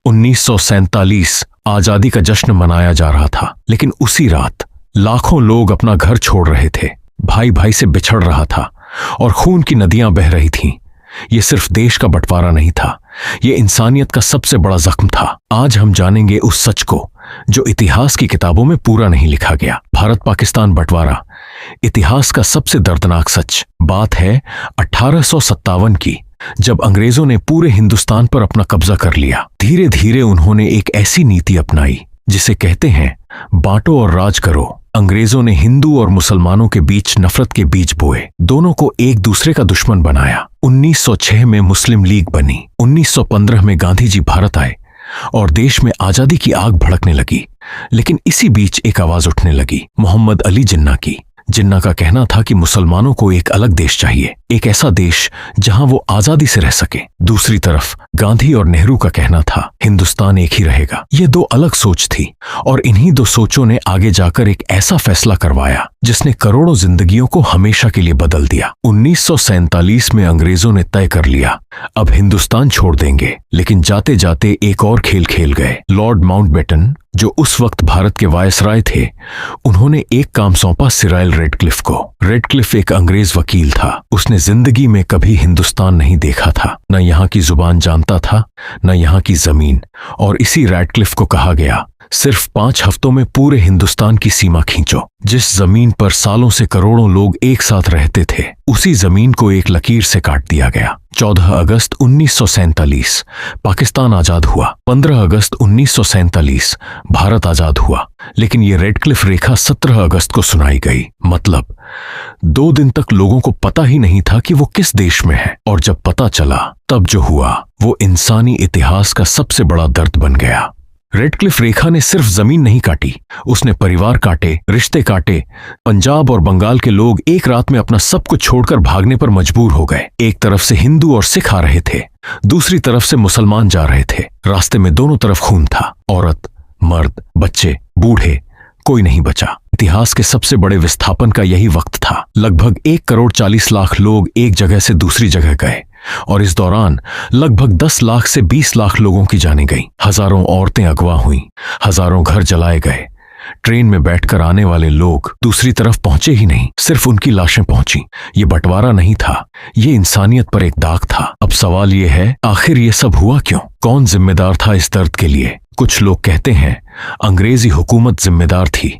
1947 आजादी का जश्न मनाया जा रहा था, लेकिन उसी रात लाखों लोग अपना घर छोड़ रहे थे, भाई भाई से बिछड़ रहा था और खून की नदियां बह रही थीं। ये सिर्फ देश का बंटवारा नहीं था, ये इंसानियत का सबसे बड़ा जख्म था। आज हम जानेंगे उस सच को जो इतिहास की किताबों में पूरा नहीं लिखा गया। भारत पाकिस्तान बंटवारा, इतिहास का सबसे दर्दनाक सच। बात है 1857 की, जब अंग्रेजों ने पूरे हिंदुस्तान पर अपना कब्जा कर लिया। धीरे धीरे उन्होंने एक ऐसी नीति अपनाई जिसे कहते हैं बांटो और राज करो। अंग्रेजों ने हिंदू और मुसलमानों के बीच नफरत के बीज बोए, दोनों को एक दूसरे का दुश्मन बनाया। 1906 में मुस्लिम लीग बनी, 1915 में गांधी जी भारत आए और देश में आजादी की आग भड़कने लगी। लेकिन इसी बीच एक आवाज उठने लगी, मोहम्मद अली जिन्ना की। जिन्ना का कहना था कि मुसलमानों को एक अलग देश चाहिए, एक ऐसा देश जहां वो आजादी से रह सके। दूसरी तरफ गांधी और नेहरू का कहना था हिंदुस्तान एक ही रहेगा। ये दो अलग सोच थी और इन्हीं दो सोचों ने आगे जाकर एक ऐसा फैसला करवाया जिसने करोड़ों जिंदगियों को हमेशा के लिए बदल दिया। 1947 में अंग्रेजों ने तय कर लिया अब हिंदुस्तान छोड़ देंगे, लेकिन जाते जाते एक और खेल खेल गए। लॉर्ड माउंटबेटन, जो उस वक्त भारत के वायसराय थे, उन्होंने एक काम सौंपा सिराइल रेडक्लिफ को। रेडक्लिफ एक अंग्रेज वकील था। उसने जिंदगी में कभी हिंदुस्तान नहीं देखा था, न यहाँ की जुबान जानता था, न यहाँ की जमीन। और इसी रेडक्लिफ को कहा गया, सिर्फ 5 हफ्तों में पूरे हिंदुस्तान की सीमा खींचो। जिस जमीन पर सालों से करोड़ों लोग एक साथ रहते थे, उसी जमीन को एक लकीर से काट दिया गया। 14 अगस्त 1947 पाकिस्तान आजाद हुआ। 15 अगस्त 1947 भारत आजाद हुआ। लेकिन ये रेडक्लिफ रेखा 17 अगस्त को सुनाई गई। मतलब 2 दिन तक लोगों को पता ही नहीं था कि वो किस देश में है, और जब पता चला तब जो हुआ वो इंसानी इतिहास का सबसे बड़ा दर्द बन गया। रेडक्लिफ रेखा ने सिर्फ जमीन नहीं काटी, उसने परिवार काटे, रिश्ते काटे। पंजाब और बंगाल के लोग एक रात में अपना सब कुछ छोड़कर भागने पर मजबूर हो गए। एक तरफ से हिंदू और सिख आ रहे थे, दूसरी तरफ से मुसलमान जा रहे थे। रास्ते में दोनों तरफ खून था, औरत, मर्द, बच्चे, बूढ़े, कोई नहीं बचा। इतिहास के सबसे बड़े विस्थापन का यही वक्त था। लगभग 1 करोड़ 40 लाख लोग एक जगह से दूसरी जगह गए, और इस दौरान लगभग 10 लाख से 20 लाख लोगों की जानें गईं। हजारों औरतें अगवा हुईं, हजारों घर जलाए गए। ट्रेन में बैठकर आने वाले लोग दूसरी तरफ पहुंचे ही नहीं, सिर्फ उनकी लाशें पहुंची। ये बंटवारा नहीं था, ये इंसानियत पर एक दाग था। अब सवाल ये है, आखिर ये सब हुआ क्यों? कौन जिम्मेदार था इस दर्द के लिए? कुछ लोग कहते हैं अंग्रेजी हुकूमत जिम्मेदार थी।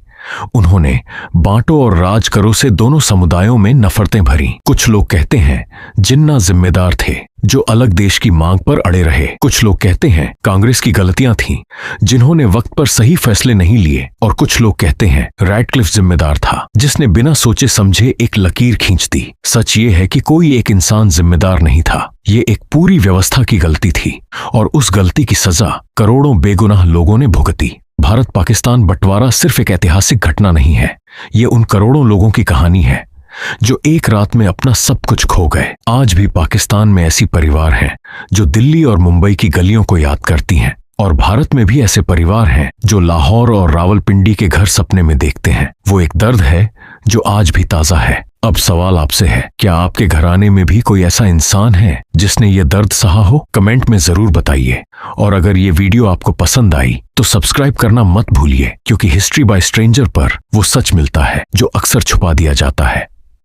उन्होंने बांटो और राज करो से दोनों समुदायों में नफरतें भरी। कुछ लोग कहते हैं जिन्ना जिम्मेदार थे, जो अलग देश की मांग पर अड़े रहे। कुछ लोग कहते हैं कांग्रेस की गलतियां थीं, जिन्होंने वक्त पर सही फैसले नहीं लिए। और कुछ लोग कहते हैं रेडक्लिफ जिम्मेदार था, जिसने बिना सोचे समझे एक लकीर खींच दी। सच ये है कि कोई एक इंसान जिम्मेदार नहीं था, ये एक पूरी व्यवस्था की गलती थी, और उस गलती की सजा करोड़ों बेगुनाह लोगों ने भुगती। भारत पाकिस्तान बंटवारा सिर्फ एक ऐतिहासिक घटना नहीं है, ये उन करोड़ों लोगों की कहानी है जो एक रात में अपना सब कुछ खो गए। आज भी पाकिस्तान में ऐसी परिवार हैं जो दिल्ली और मुंबई की गलियों को याद करती हैं, और भारत में भी ऐसे परिवार हैं जो लाहौर और रावलपिंडी के घर सपने में देखते हैं। वो एक दर्द है जो आज भी ताजा है। अब सवाल आपसे है, क्या आपके घराने में भी कोई ऐसा इंसान है जिसने ये दर्द सहा हो? कमेंट में जरूर बताइए। और अगर ये वीडियो आपको पसंद आई तो सब्सक्राइब करना मत भूलिए, क्योंकि हिस्ट्री बाय स्ट्रेंजर पर वो सच मिलता है जो अक्सर छुपा दिया जाता है।